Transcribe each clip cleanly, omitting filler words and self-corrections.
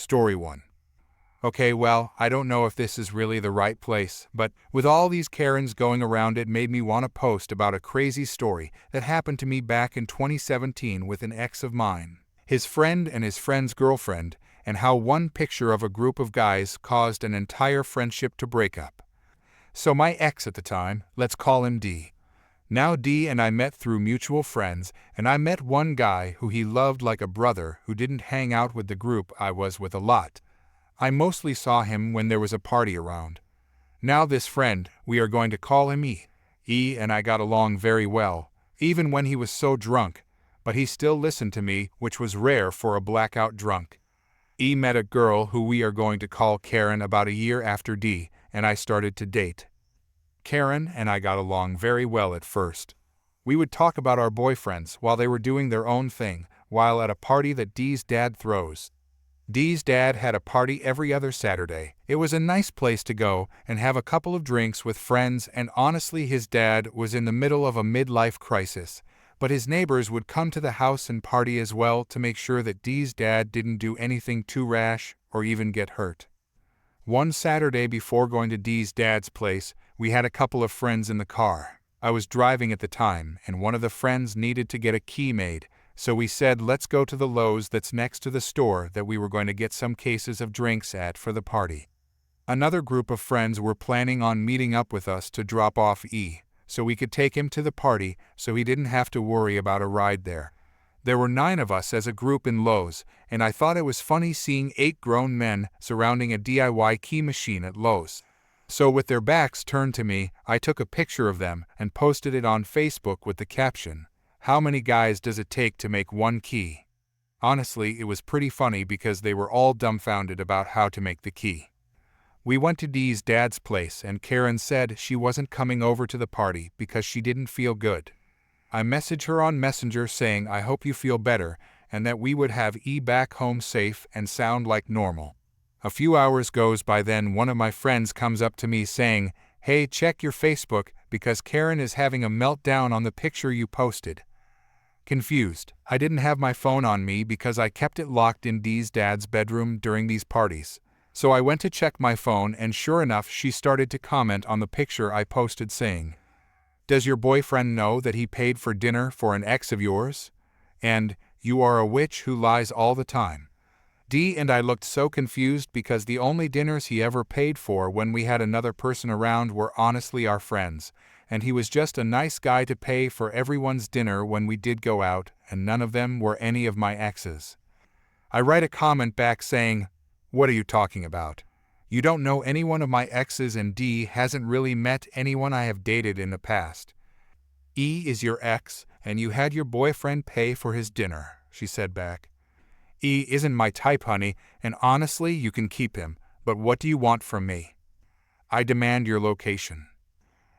Story 1. Okay, well, I don't know if this is really the right place, but with all these Karens going around, it made me want to post about a crazy story that happened to me back in 2017 with an ex of mine, his friend and his friend's girlfriend, and how one picture of a group of guys caused an entire friendship to break up. So my ex at the time, let's call him D. Now D and I met through mutual friends, and I met one guy who he loved like a brother who didn't hang out with the group I was with a lot. I mostly saw him when there was a party around. Now this friend, we are going to call him E. E and I got along very well, even when he was so drunk, but he still listened to me, which was rare for a blackout drunk. E met a girl who we are going to call Karen about a year after D, and I started to date. Karen and I got along very well at first. We would talk about our boyfriends while they were doing their own thing, while at a party that D's dad throws. Dee's dad had a party every other Saturday. It was a nice place to go and have a couple of drinks with friends, and honestly his dad was in the middle of a midlife crisis, but his neighbors would come to the house and party as well to make sure that Dee's dad didn't do anything too rash or even get hurt. One Saturday before going to Dee's dad's place, we had a couple of friends in the car. I was driving at the time, and one of the friends needed to get a key made. So we said, let's go to the Lowe's that's next to the store that we were going to get some cases of drinks at for the party. Another group of friends were planning on meeting up with us to drop off E, so we could take him to the party so he didn't have to worry about a ride there. There were 9 of us as a group in Lowe's, and I thought it was funny seeing 8 grown men surrounding a DIY key machine at Lowe's. So with their backs turned to me, I took a picture of them and posted it on Facebook with the caption, "How many guys does it take to make one key?" Honestly, it was pretty funny because they were all dumbfounded about how to make the key. We went to Dee's dad's place, and Karen said she wasn't coming over to the party because she didn't feel good. I messaged her on Messenger saying I hope you feel better and that we would have E back home safe and sound like normal. A few hours goes by, then one of my friends comes up to me saying, "Hey, check your Facebook because Karen is having a meltdown on the picture you posted." Confused, I didn't have my phone on me because I kept it locked in Dee's dad's bedroom during these parties. So I went to check my phone, and sure enough she started to comment on the picture I posted saying, "Does your boyfriend know that he paid for dinner for an ex of yours? And, you are a witch who lies all the time." D and I looked so confused because the only dinners he ever paid for when we had another person around were honestly our friends, and he was just a nice guy to pay for everyone's dinner when we did go out, and none of them were any of my exes. I write a comment back saying, "What are you talking about? You don't know any one of my exes, and D hasn't really met anyone I have dated in the past. E is your ex, and you had your boyfriend pay for his dinner," she said back. "E isn't my type, honey, and honestly you can keep him, but what do you want from me? I demand your location."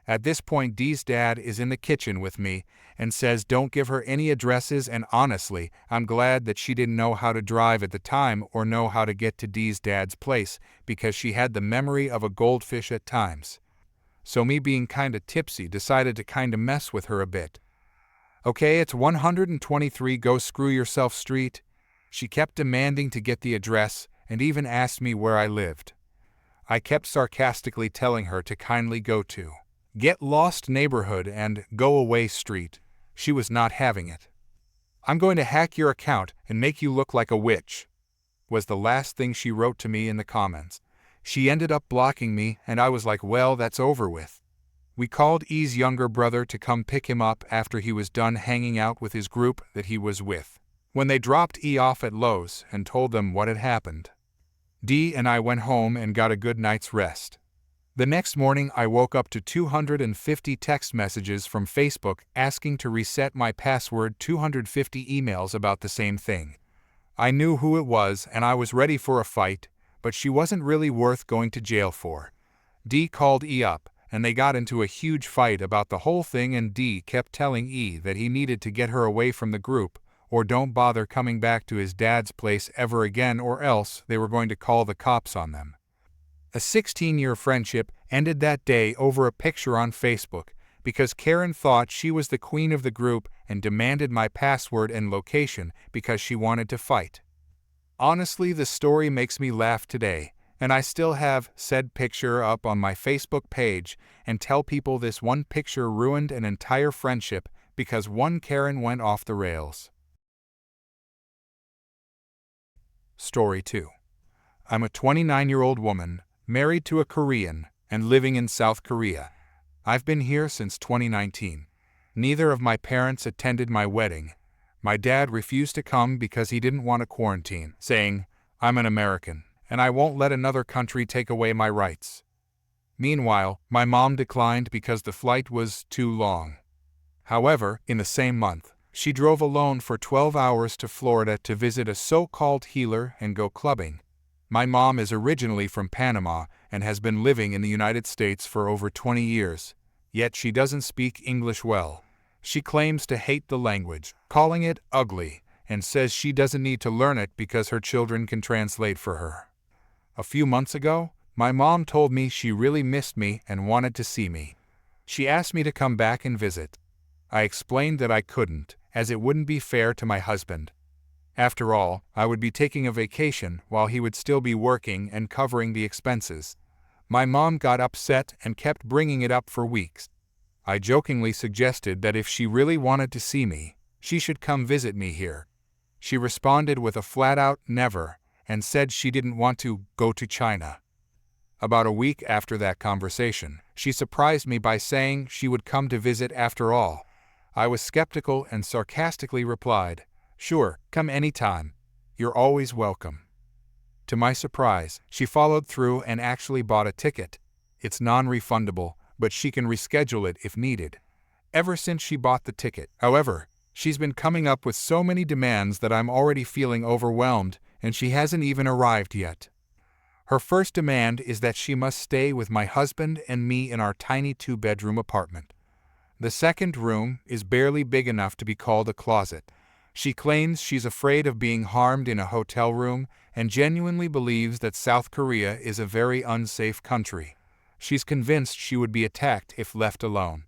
At this point Dee's dad is in the kitchen with me and says don't give her any addresses, and honestly, I'm glad that she didn't know how to drive at the time or know how to get to Dee's dad's place because she had the memory of a goldfish at times. So me being kinda tipsy decided to kinda mess with her a bit. "Okay, it's 123 Go Screw Yourself Street." She kept demanding to get the address and even asked me where I lived. I kept sarcastically telling her to kindly go to Get Lost Neighborhood and Go Away Street. She was not having it. "I'm going to hack your account and make you look like a witch," was the last thing she wrote to me in the comments. She ended up blocking me, and I was like, well, that's over with. We called E's younger brother to come pick him up after he was done hanging out with his group that he was with. When they dropped E off at Lowe's and told them what had happened, D and I went home and got a good night's rest. The next morning I woke up to 250 text messages from Facebook asking to reset my password, 250 emails about the same thing. I knew who it was and I was ready for a fight, but she wasn't really worth going to jail for. D called E up, and they got into a huge fight about the whole thing, and D kept telling E that he needed to get her away from the group, or don't bother coming back to his dad's place ever again, or else they were going to call the cops on them. A 16-year friendship ended that day over a picture on Facebook because Karen thought she was the queen of the group and demanded my password and location because she wanted to fight. Honestly, the story makes me laugh today, and I still have said picture up on my Facebook page and tell people this one picture ruined an entire friendship because one Karen went off the rails. Story 2. I'm a 29-year-old woman, married to a Korean, and living in South Korea. I've been here since 2019. Neither of my parents attended my wedding. My dad refused to come because he didn't want to quarantine, saying, "I'm an American, and I won't let another country take away my rights." Meanwhile, my mom declined because the flight was too long. However, in the same month, she drove alone for 12 hours to Florida to visit a so-called healer and go clubbing. My mom is originally from Panama and has been living in the United States for over 20 years, yet she doesn't speak English well. She claims to hate the language, calling it ugly, and says she doesn't need to learn it because her children can translate for her. A few months ago, my mom told me she really missed me and wanted to see me. She asked me to come back and visit. I explained that I couldn't, as it wouldn't be fair to my husband. After all, I would be taking a vacation while he would still be working and covering the expenses. My mom got upset and kept bringing it up for weeks. I jokingly suggested that if she really wanted to see me, she should come visit me here. She responded with a flat-out never and said she didn't want to go to China. About a week after that conversation, she surprised me by saying she would come to visit after all. I was skeptical and sarcastically replied, "Sure, come anytime. You're always welcome." To my surprise, she followed through and actually bought a ticket. It's non-refundable, but she can reschedule it if needed. Ever since she bought the ticket, however, she's been coming up with so many demands that I'm already feeling overwhelmed, and she hasn't even arrived yet. Her first demand is that she must stay with my husband and me in our tiny 2-bedroom apartment. The second room is barely big enough to be called a closet. She claims she's afraid of being harmed in a hotel room and genuinely believes that South Korea is a very unsafe country. She's convinced she would be attacked if left alone.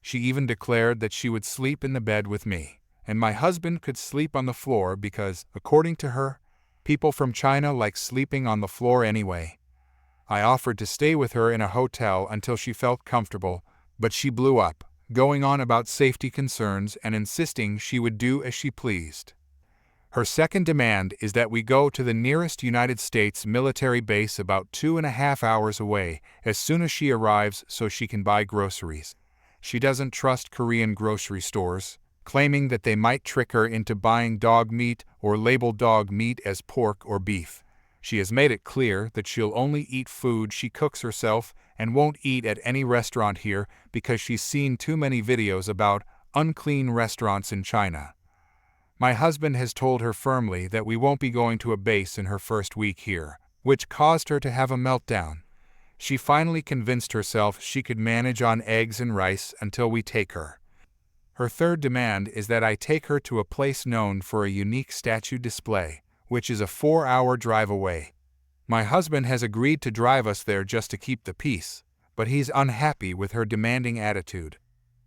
She even declared that she would sleep in the bed with me, and my husband could sleep on the floor because, according to her, people from China like sleeping on the floor anyway. I offered to stay with her in a hotel until she felt comfortable, but she blew up, going on about safety concerns and insisting she would do as she pleased. Her second demand is that we go to the nearest United States military base about 2.5 hours away as soon as she arrives so she can buy groceries. She doesn't trust Korean grocery stores, claiming that they might trick her into buying dog meat or label dog meat as pork or beef. She has made it clear that she'll only eat food she cooks herself and won't eat at any restaurant here because she's seen too many videos about unclean restaurants in China. My husband has told her firmly that we won't be going to a base in her first week here, which caused her to have a meltdown. She finally convinced herself she could manage on eggs and rice until we take her. Her third demand is that I take her to a place known for a unique statue display, which is a 4-hour drive away. My husband has agreed to drive us there just to keep the peace, but he's unhappy with her demanding attitude.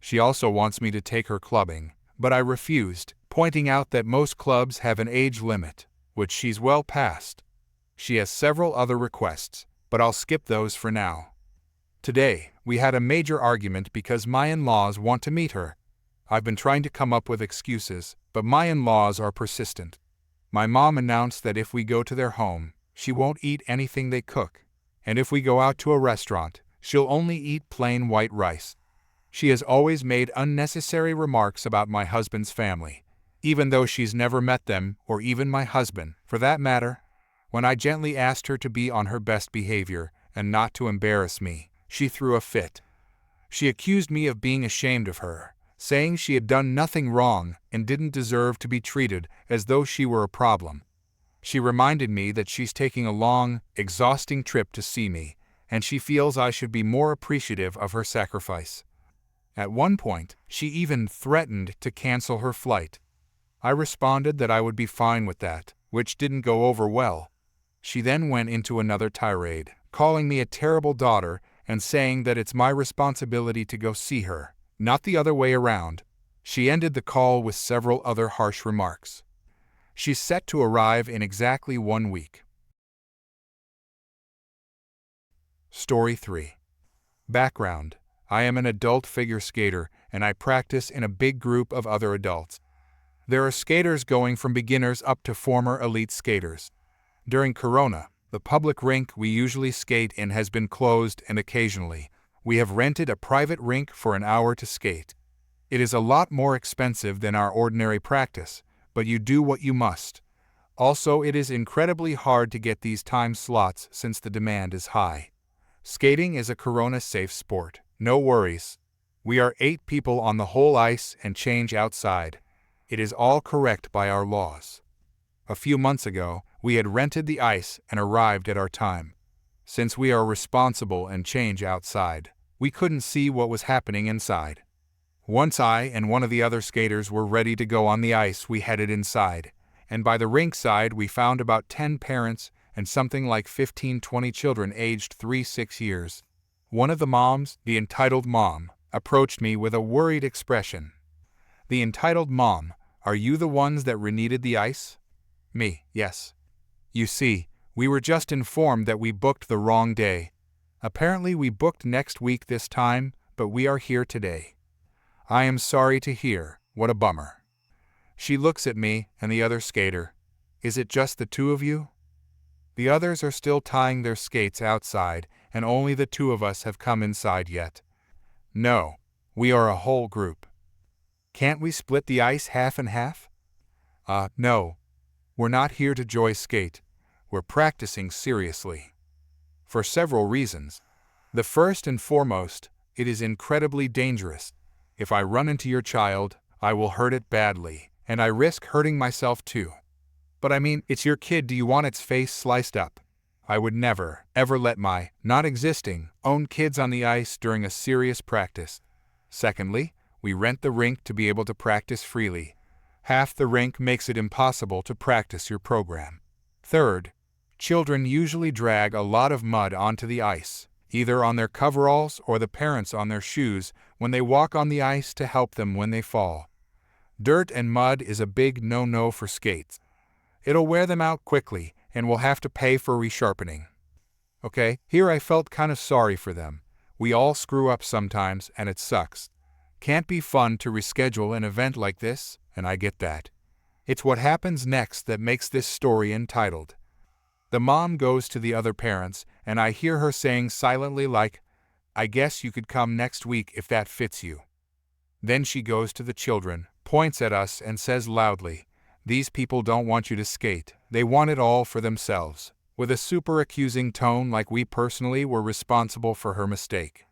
She also wants me to take her clubbing, but I refused, pointing out that most clubs have an age limit, which she's well past. She has several other requests, but I'll skip those for now. Today, we had a major argument because my in-laws want to meet her. I've been trying to come up with excuses, but my in-laws are persistent. My mom announced that if we go to their home, she won't eat anything they cook, and if we go out to a restaurant, she'll only eat plain white rice. She has always made unnecessary remarks about my husband's family, even though she's never met them or even my husband, for that matter. When I gently asked her to be on her best behavior and not to embarrass me, she threw a fit. She accused me of being ashamed of her, saying she had done nothing wrong and didn't deserve to be treated as though she were a problem. She reminded me that she's taking a long, exhausting trip to see me, and she feels I should be more appreciative of her sacrifice. At one point, she even threatened to cancel her flight. I responded that I would be fine with that, which didn't go over well. She then went into another tirade, calling me a terrible daughter and saying that it's my responsibility to go see her, not the other way around. She ended the call with several other harsh remarks. She's set to arrive in exactly 1 week. Story 3. Background: I am an adult figure skater, and I practice in a big group of other adults. There are skaters going from beginners up to former elite skaters. During Corona, the public rink we usually skate in has been closed, and occasionally, we have rented a private rink for an hour to skate. It is a lot more expensive than our ordinary practice, but you do what you must. Also, it is incredibly hard to get these time slots since the demand is high. Skating is a Corona-safe sport, no worries. We are 8 people on the whole ice and change outside. It is all correct by our laws. A few months ago, we had rented the ice and arrived at our time. Since we are responsible and change outside, we couldn't see what was happening inside. Once I and one of the other skaters were ready to go on the ice, we headed inside, and by the rink side we found about 10 parents and something like 15-20 children aged 3-6 years. One of the moms, the entitled mom, approached me with a worried expression. The entitled mom: "Are you the ones that reneeded the ice?" Me: "Yes. You see, we were just informed that we booked the wrong day. Apparently we booked next week this time, but we are here today. I am sorry to hear, what a bummer." She looks at me and the other skater. "Is it just the 2 of you?" The others are still tying their skates outside, and only the 2 of us have come inside yet. "No, we are a whole group. Can't we split the ice half and half?" No. We're not here to joy skate. We're practicing seriously. For several reasons. The first and foremost, it is incredibly dangerous. If I run into your child, I will hurt it badly, and I risk hurting myself too. But I mean, it's your kid. Do you want its face sliced up? I would never, ever let my not-existing own kids on the ice during a serious practice. Secondly, we rent the rink to be able to practice freely. Half the rink makes it impossible to practice your program. Third, children usually drag a lot of mud onto the ice, either on their coveralls or the parents on their shoes when they walk on the ice to help them when they fall. Dirt and mud is a big no-no for skates. It'll wear them out quickly, and we'll have to pay for resharpening. Okay, here I felt kind of sorry for them. We all screw up sometimes, and it sucks. Can't be fun to reschedule an event like this, and I get that. It's what happens next that makes this story entitled. The mom goes to the other parents, and I hear her saying silently like, "I guess you could come next week if that fits you." Then she goes to the children, points at us and says loudly, "These people don't want you to skate, they want it all for themselves," with a super accusing tone like we personally were responsible for her mistake.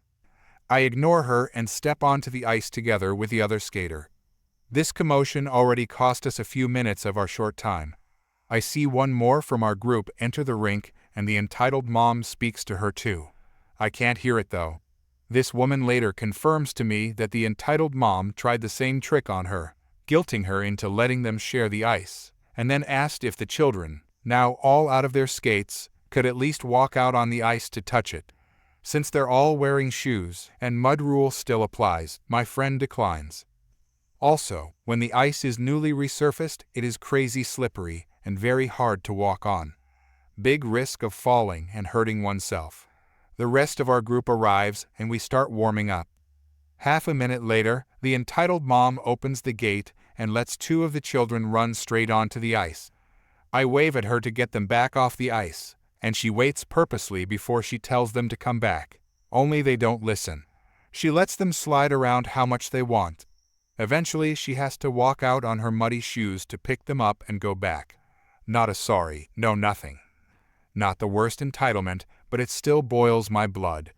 I ignore her and step onto the ice together with the other skater. This commotion already cost us a few minutes of our short time. I see one more from our group enter the rink, and the entitled mom speaks to her too. I can't hear it though. This woman later confirms to me that the entitled mom tried the same trick on her, guilting her into letting them share the ice, and then asked if the children, now all out of their skates, could at least walk out on the ice to touch it. Since they're all wearing shoes and mud rule still applies, my friend declines. Also, when the ice is newly resurfaced, it is crazy slippery and very hard to walk on. Big risk of falling and hurting oneself. The rest of our group arrives and we start warming up. Half a minute later, the entitled mom opens the gate and lets 2 of the children run straight onto the ice. I wave at her to get them back off the ice, and she waits purposely before she tells them to come back. Only they don't listen. She lets them slide around how much they want. Eventually, she has to walk out on her muddy shoes to pick them up and go back. Not a sorry, no nothing. Not the worst entitlement, but it still boils my blood.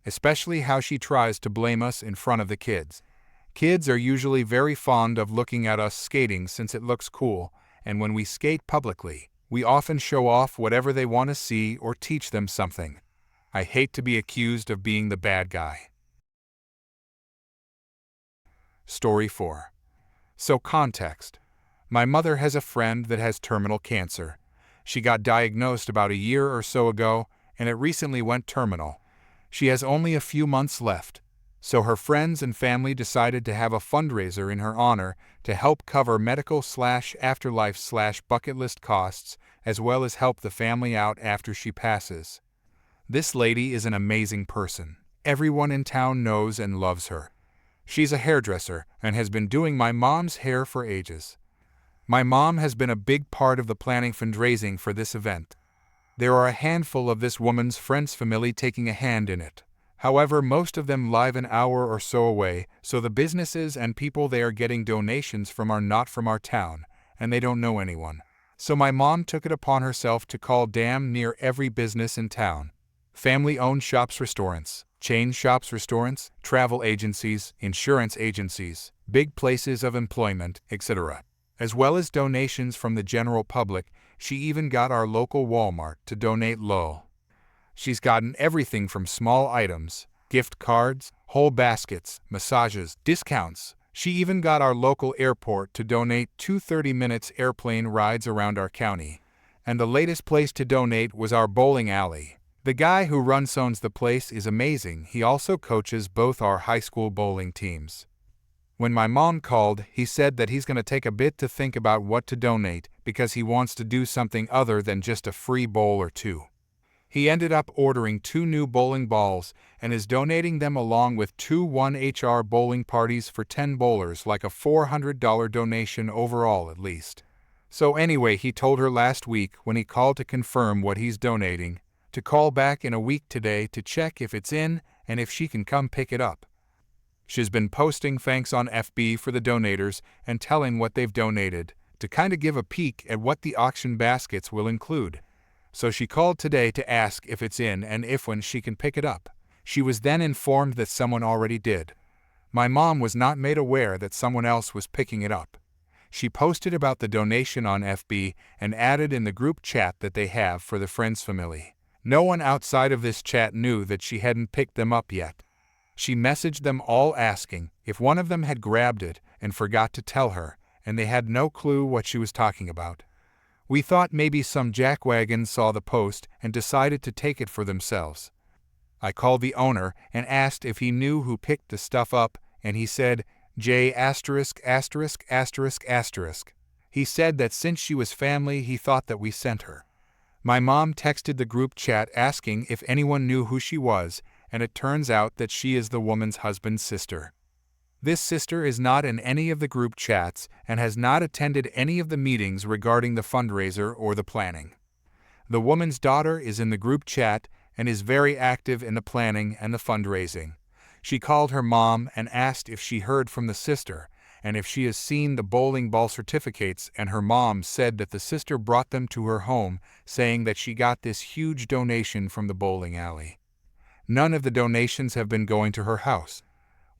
Especially how she tries to blame us in front of the kids. Kids are usually very fond of looking at us skating since it looks cool, and when we skate publicly, we often show off whatever they want to see or teach them something. I hate to be accused of being the bad guy. Story 4. So context. My mother has a friend that has terminal cancer. She got diagnosed about a year or so ago, and it recently went terminal. She has only a few months left. So her friends and family decided to have a fundraiser in her honor to help cover medical/afterlife/bucket list costs, as well as help the family out after she passes. This lady is an amazing person. Everyone in town knows and loves her. She's a hairdresser and has been doing my mom's hair for ages. My mom has been a big part of the planning fundraising for this event. There are a handful of this woman's friends family taking a hand in it. However, most of them live an hour or so away, so the businesses and people they are getting donations from are not from our town, and they don't know anyone. So my mom took it upon herself to call damn near every business in town. Family-owned shops, restaurants, chain shops, restaurants, travel agencies, insurance agencies, big places of employment, etc. As well as donations from the general public. She even got our local Walmart to donate lol. She's gotten everything from small items, gift cards, whole baskets, massages, discounts. She even got our local airport to donate 2 30-minute airplane rides around our county. And the latest place to donate was our bowling alley. The guy who owns the place is amazing. He also coaches both our high school bowling teams. When my mom called, he said that he's going to take a bit to think about what to donate because he wants to do something other than just a free bowl or two. He ended up ordering 2 new bowling balls and is donating them along with 2 1HR bowling parties for 10 bowlers, like a $400 donation overall at least. So anyway, he told her last week when he called to confirm what he's donating, to call back in a week today to check if it's in and if she can come pick it up. She's been posting thanks on FB for the donators and telling what they've donated, to kind of give a peek at what the auction baskets will include. So she called today to ask if it's in and if when she can pick it up. She was then informed that someone already did. My mom was not made aware that someone else was picking it up. She posted about the donation on FB and added in the group chat that they have for the friends family. No one outside of this chat knew that she hadn't picked them up yet. She messaged them all asking if one of them had grabbed it and forgot to tell her, and they had no clue what she was talking about. We thought maybe some jackwagon saw the post and decided to take it for themselves. I called the owner and asked if he knew who picked the stuff up, and he said J**********. He said that since she was family, he thought that we sent her. My mom texted the group chat asking if anyone knew who she was, and it turns out that she is the woman's husband's sister. This sister is not in any of the group chats and has not attended any of the meetings regarding the fundraiser or the planning. The woman's daughter is in the group chat and is very active in the planning and the fundraising. She called her mom and asked if she heard from the sister and if she has seen the bowling ball certificates, and her mom said that the sister brought them to her home, saying that she got this huge donation from the bowling alley. None of the donations have been going to her house.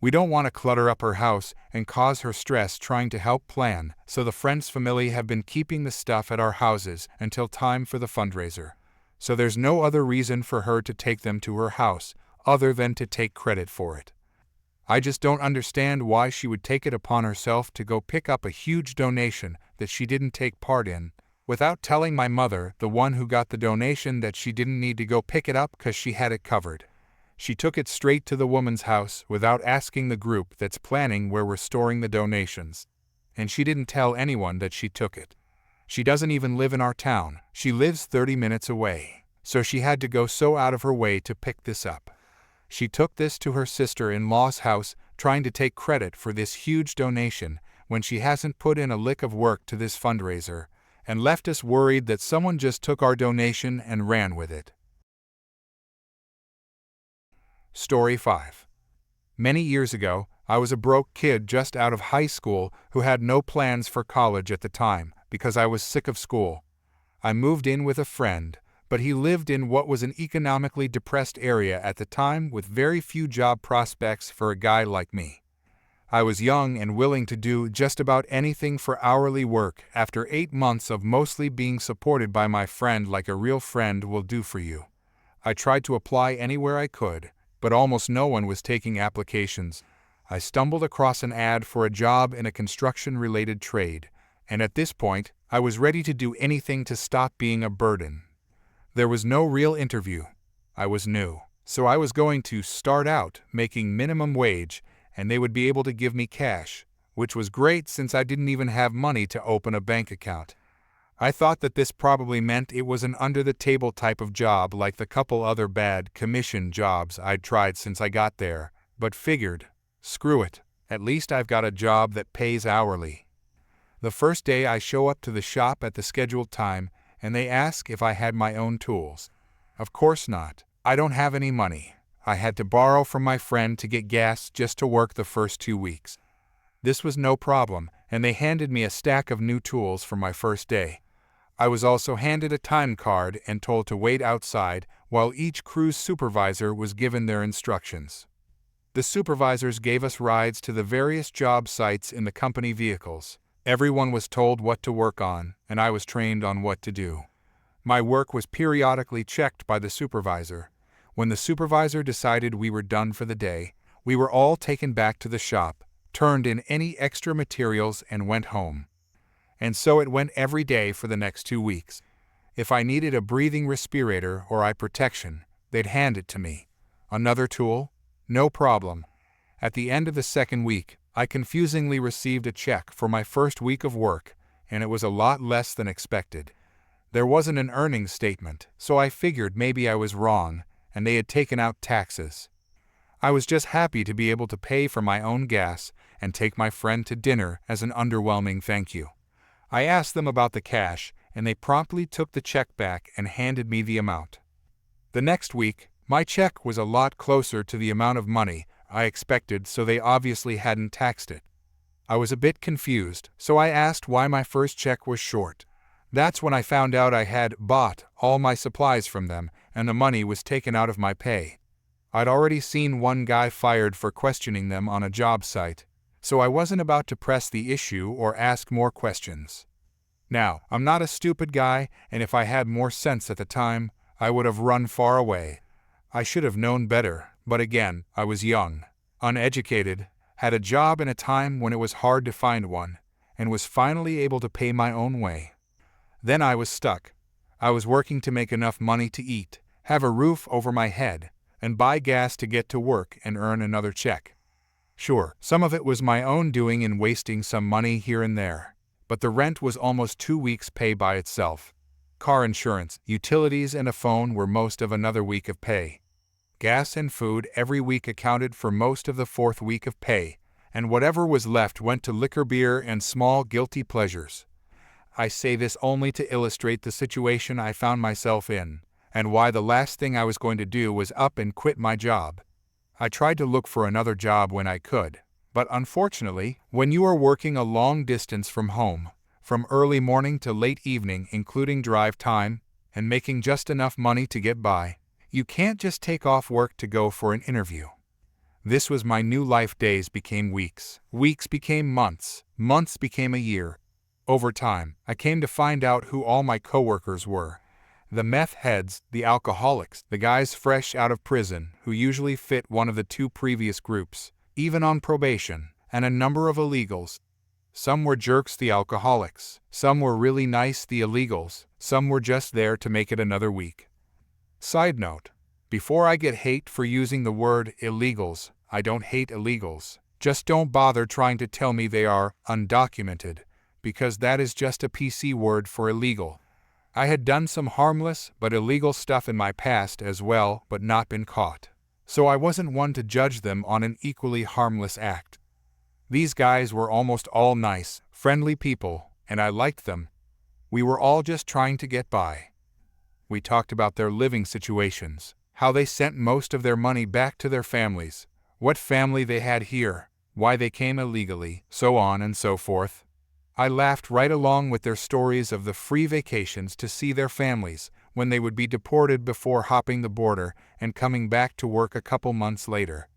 We don't want to clutter up her house and cause her stress trying to help plan, so the friends family have been keeping the stuff at our houses until time for the fundraiser. So there's no other reason for her to take them to her house, other than to take credit for it. I just don't understand why she would take it upon herself to go pick up a huge donation that she didn't take part in, without telling my mother, the one who got the donation, that she didn't need to go pick it up because she had it covered. She took it straight to the woman's house without asking the group that's planning where we're storing the donations. And she didn't tell anyone that she took it. She doesn't even live in our town. She lives 30 minutes away. So she had to go so out of her way to pick this up. She took this to her sister-in-law's house, trying to take credit for this huge donation when she hasn't put in a lick of work to this fundraiser, and left us worried that someone just took our donation and ran with it. Story 5. Many years ago, I was a broke kid just out of high school who had no plans for college at the time because I was sick of school. I moved in with a friend, but he lived in what was an economically depressed area at the time with very few job prospects for a guy like me. I was young and willing to do just about anything for hourly work after 8 months of mostly being supported by my friend like a real friend will do for you. I tried to apply anywhere I could, but almost no one was taking applications. I stumbled across an ad for a job in a construction-related trade, and at this point, I was ready to do anything to stop being a burden. There was no real interview. I was new. So I was going to start out making minimum wage, and they would be able to give me cash, which was great since I didn't even have money to open a bank account. I thought that this probably meant it was an under-the-table type of job like the couple other bad commission jobs I'd tried since I got there, but figured, screw it, at least I've got a job that pays hourly. The first day I show up to the shop at the scheduled time, and they ask if I had my own tools. Of course not. I don't have any money. I had to borrow from my friend to get gas just to work the first 2 weeks. This was no problem, and they handed me a stack of new tools for my first day. I was also handed a time card and told to wait outside while each cruise supervisor was given their instructions. The supervisors gave us rides to the various job sites in the company vehicles. Everyone was told what to work on, and I was trained on what to do. My work was periodically checked by the supervisor. When the supervisor decided we were done for the day, we were all taken back to the shop, turned in any extra materials, and went home. And so it went every day for the next 2 weeks. If I needed a breathing respirator or eye protection, they'd hand it to me. Another tool? No problem. At the end of the second week, I confusingly received a check for my first week of work, and it was a lot less than expected. There wasn't an earnings statement, so I figured maybe I was wrong, and they had taken out taxes. I was just happy to be able to pay for my own gas and take my friend to dinner as an underwhelming thank you. I asked them about the cash, and they promptly took the check back and handed me the amount. The next week, my check was a lot closer to the amount of money I expected, so they obviously hadn't taxed it. I was a bit confused, so I asked why my first check was short. That's when I found out I had bought all my supplies from them, and the money was taken out of my pay. I'd already seen one guy fired for questioning them on a job site, so I wasn't about to press the issue or ask more questions. Now, I'm not a stupid guy, and if I had more sense at the time, I would have run far away. I should have known better, but again, I was young, uneducated, had a job in a time when it was hard to find one, and was finally able to pay my own way. Then I was stuck. I was working to make enough money to eat, have a roof over my head, and buy gas to get to work and earn another check. Sure, some of it was my own doing in wasting some money here and there, but the rent was almost 2 weeks' pay by itself. Car insurance, utilities, and a phone were most of another week of pay. Gas and food every week accounted for most of the 4th week of pay, and whatever was left went to liquor, beer, and small guilty pleasures. I say this only to illustrate the situation I found myself in, and why the last thing I was going to do was up and quit my job. I tried to look for another job when I could, but unfortunately, when you are working a long distance from home, from early morning to late evening including drive time, and making just enough money to get by, you can't just take off work to go for an interview. This was my new life. Days became weeks, weeks became months, months became a year. Over time, I came to find out who all my coworkers were. The meth heads, the alcoholics, the guys fresh out of prison who usually fit one of the 2 previous groups, even on probation, and a number of illegals. Some were jerks, the alcoholics. Some were really nice, the illegals. Some were just there to make it another week. Side note, before I get hate for using the word illegals, I don't hate illegals. Just don't bother trying to tell me they are undocumented, because that is just a PC word for illegal. I had done some harmless but illegal stuff in my past as well, but not been caught. So I wasn't one to judge them on an equally harmless act. These guys were almost all nice, friendly people, and I liked them. We were all just trying to get by. We talked about their living situations, how they sent most of their money back to their families, what family they had here, why they came illegally, so on and so forth. I laughed right along with their stories of the free vacations to see their families when they would be deported before hopping the border and coming back to work a couple months later.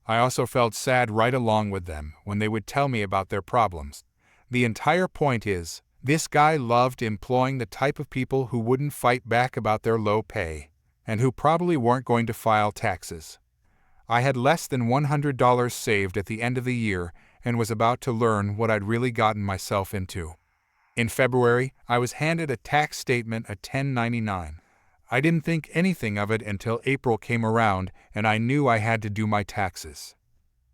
I also felt sad right along with them when they would tell me about their problems. The entire point is, this guy loved employing the type of people who wouldn't fight back about their low pay, and who probably weren't going to file taxes. I had less than $100 saved at the end of the year and was about to learn what I'd really gotten myself into. In February, I was handed a tax statement, a 1099. I didn't think anything of it until April came around and I knew I had to do my taxes.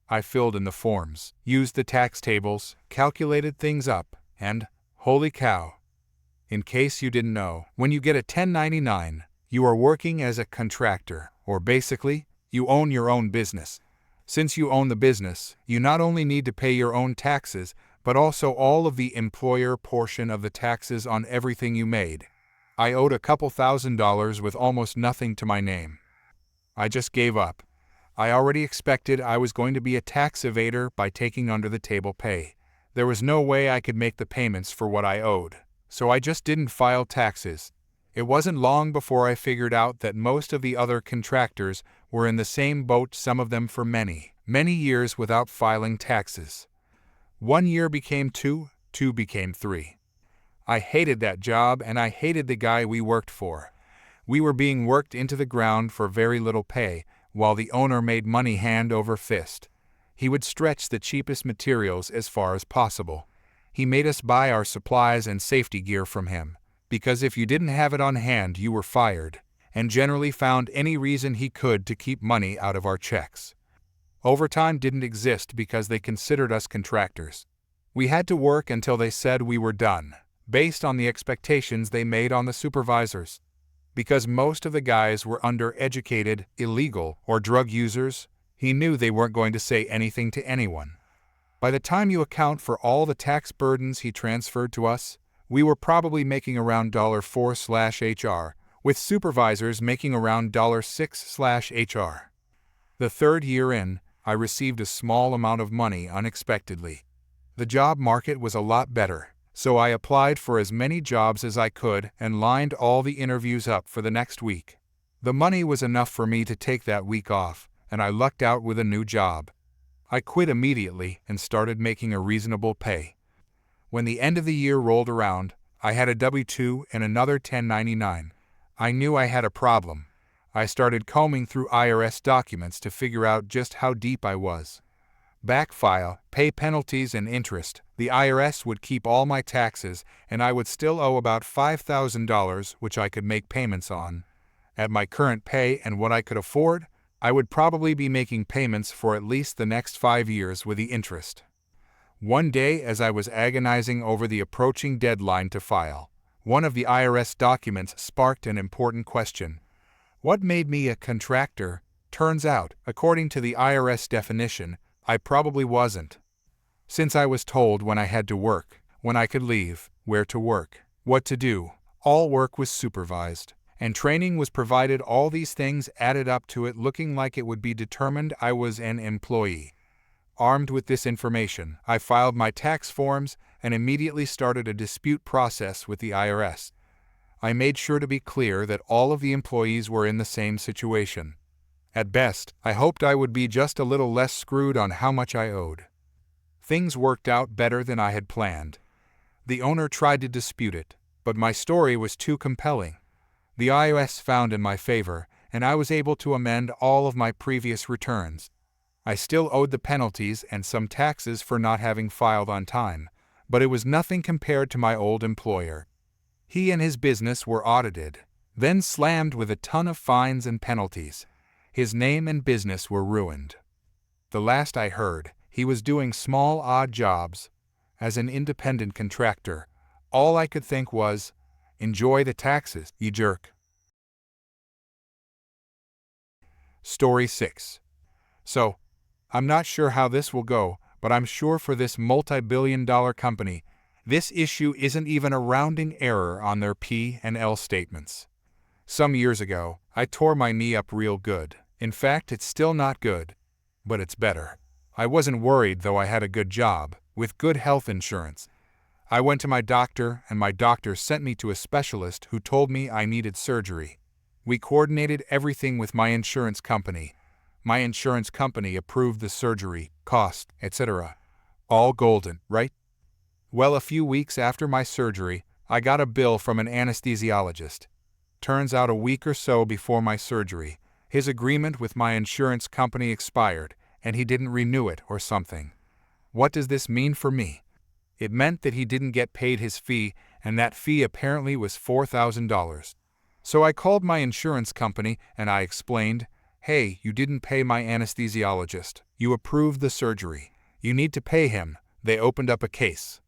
I filled in the forms, used the tax tables, calculated things up, and, holy cow! In case you didn't know, when you get a 1099, you are working as a contractor, or basically, you own your own business. Since you own the business, you not only need to pay your own taxes, but also all of the employer portion of the taxes on everything you made. I owed a couple $1,000s with almost nothing to my name. I just gave up. I already expected I was going to be a tax evader by taking under-the-table pay. There was no way I could make the payments for what I owed, so I just didn't file taxes. It wasn't long before I figured out that most of the other contractors were in the same boat, some of them for many, many years without filing taxes. 1 year became 2, 2 became 3. I hated that job and I hated the guy we worked for. We were being worked into the ground for very little pay, while the owner made money hand over fist. He would stretch the cheapest materials as far as possible. He made us buy our supplies and safety gear from him, because if you didn't have it on hand you were fired, and generally found any reason he could to keep money out of our checks. Overtime didn't exist because they considered us contractors. We had to work until they said we were done, based on the expectations they made on the supervisors. Because most of the guys were undereducated, illegal, or drug users, he knew they weren't going to say anything to anyone. By the time you account for all the tax burdens he transferred to us, we were probably making around $4/HR, with supervisors making around $6/HR. The third year in, I received a small amount of money unexpectedly. The job market was a lot better, so I applied for as many jobs as I could and lined all the interviews up for the next week. The money was enough for me to take that week off, and I lucked out with a new job. I quit immediately and started making a reasonable pay. When the end of the year rolled around, I had a W-2 and another 1099. I knew I had a problem. I started combing through IRS documents to figure out just how deep I was. Back file, pay penalties and interest. The IRS would keep all my taxes, and I would still owe about $5,000, which I could make payments on. At my current pay and what I could afford, I would probably be making payments for at least the next 5 years with the interest. One day, as I was agonizing over the approaching deadline to file, one of the IRS documents sparked an important question. What made me a contractor? Turns out, according to the IRS definition, I probably wasn't. Since I was told when I had to work, when I could leave, where to work, what to do, all work was supervised, and training was provided, all these things added up to it looking like it would be determined I was an employee. Armed with this information, I filed my tax forms and immediately started a dispute process with the IRS. I made sure to be clear that all of the employees were in the same situation. At best, I hoped I would be just a little less screwed on how much I owed. Things worked out better than I had planned. The owner tried to dispute it, but my story was too compelling. The IRS found in my favor, and I was able to amend all of my previous returns. I still owed the penalties and some taxes for not having filed on time, but it was nothing compared to my old employer. He and his business were audited, then slammed with a ton of fines and penalties. His name and business were ruined. The last I heard, he was doing small odd jobs. As an independent contractor, all I could think was, enjoy the taxes, you jerk. Story 6. So, I'm not sure how this will go, but I'm sure for this multi-billion-dollar company, this issue isn't even a rounding error on their P&L statements. Some years ago, I tore my knee up real good. In fact, it's still not good, but it's better. I wasn't worried, though. I had a good job, with good health insurance. I went to my doctor, and my doctor sent me to a specialist who told me I needed surgery. We coordinated everything with my insurance company. My insurance company approved the surgery, cost, etc. All golden, right? Well, a few weeks after my surgery, I got a bill from an anesthesiologist. Turns out a week or so before my surgery, his agreement with my insurance company expired, and he didn't renew it or something. What does this mean for me? It meant that he didn't get paid his fee, and that fee apparently was $4,000. So I called my insurance company and I explained, "Hey, you didn't pay my anesthesiologist. You approved the surgery. You need to pay him." They opened up a case.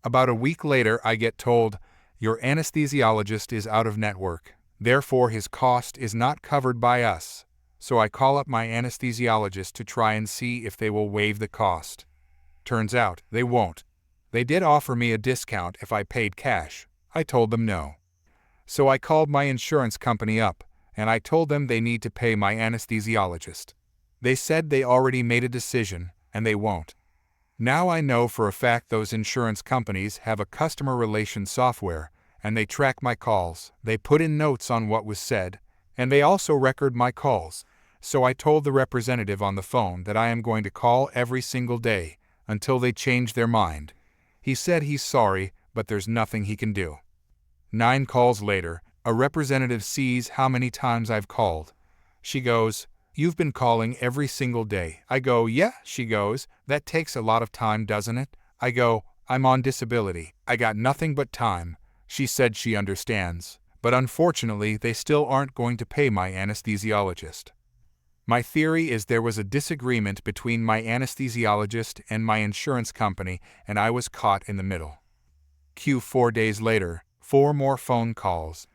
About a week later, I get told, "Your anesthesiologist is out of network. Therefore, his cost is not covered by us." So I call up my anesthesiologist to try and see if they will waive the cost. Turns out, they won't. They did offer me a discount if I paid cash. I told them no. So I called my insurance company up, and I told them they need to pay my anesthesiologist. They said they already made a decision, and they won't. Now I know for a fact those insurance companies have a customer relations software, and they track my calls, they put in notes on what was said, and they also record my calls. So I told the representative on the phone that I am going to call every single day until they change their mind. He said he's sorry, but there's nothing he can do. 9 calls later, a representative sees how many times I've called. She goes, "You've been calling every single day." I go, "Yeah." She goes, "That takes a lot of time, doesn't it?" I go, "I'm on disability. I got nothing but time." She said she understands, but unfortunately they still aren't going to pay my anesthesiologist. My theory is there was a disagreement between my anesthesiologist and my insurance company, and I was caught in the middle. 4 days later, 4 more phone calls.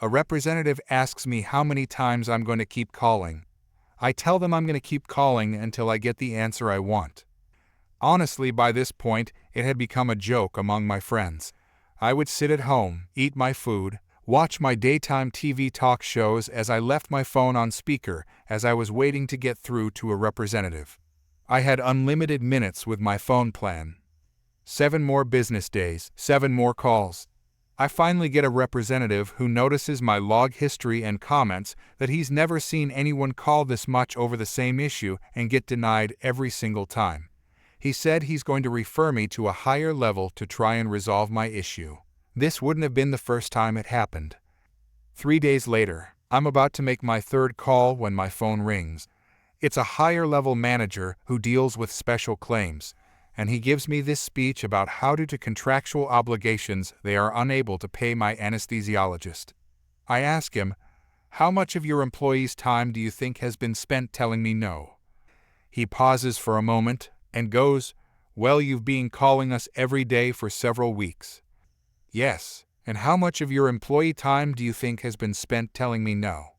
A representative asks me how many times I'm going to keep calling. I tell them I'm going to keep calling until I get the answer I want. Honestly, by this point, it had become a joke among my friends. I would sit at home, eat my food, watch my daytime TV talk shows as I left my phone on speaker as I was waiting to get through to a representative. I had unlimited minutes with my phone plan. 7 more business days, 7 more calls. I finally get a representative who notices my log history and comments that he's never seen anyone call this much over the same issue and get denied every single time. He said he's going to refer me to a higher level to try and resolve my issue. This wouldn't have been the first time it happened. 3 days later, I'm about to make my 3rd call when my phone rings. It's a higher level manager who deals with special claims, and he gives me this speech about how due to contractual obligations they are unable to pay my anesthesiologist. I ask him, "How much of your employees' time do you think has been spent telling me no?" He pauses for a moment and goes, "Well, you've been calling us every day for several weeks." "Yes, and how much of your employee time do you think has been spent telling me no?"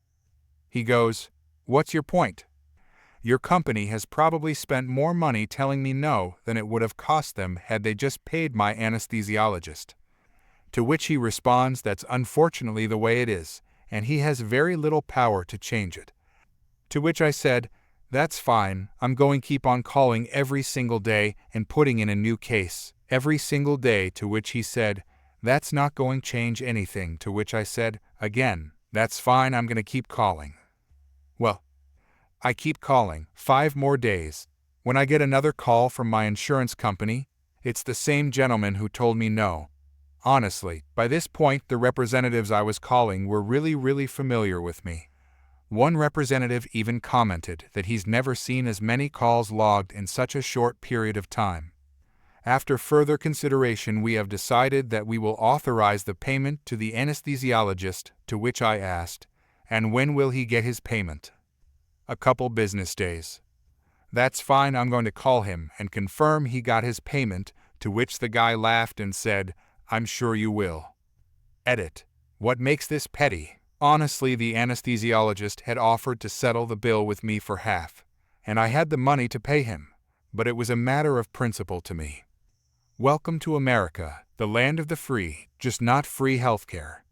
He goes, "What's your point? Your company has probably spent more money telling me no than it would have cost them had they just paid my anesthesiologist." To which he responds that's unfortunately the way it is, and he has very little power to change it. To which I said, "That's fine, I'm going to keep on calling every single day and putting in a new case every single day." To which he said, "That's not going to change anything." To which I said, again, "That's fine, I'm going to keep calling." Well, I keep calling, 5 more days. When I get another call from my insurance company, it's the same gentleman who told me no. Honestly, by this point the representatives I was calling were really familiar with me. One representative even commented that he's never seen as many calls logged in such a short period of time. After further consideration, we have decided that we will authorize the payment to the anesthesiologist, to which I asked, "And when will he get his payment?" "A couple business days." "That's fine, I'm going to call him and confirm he got his payment." To which the guy laughed and said, "I'm sure you will." Edit. What makes this petty? Honestly, the anesthesiologist had offered to settle the bill with me for half, and I had the money to pay him, but it was a matter of principle to me. Welcome to America, the land of the free, just not free healthcare.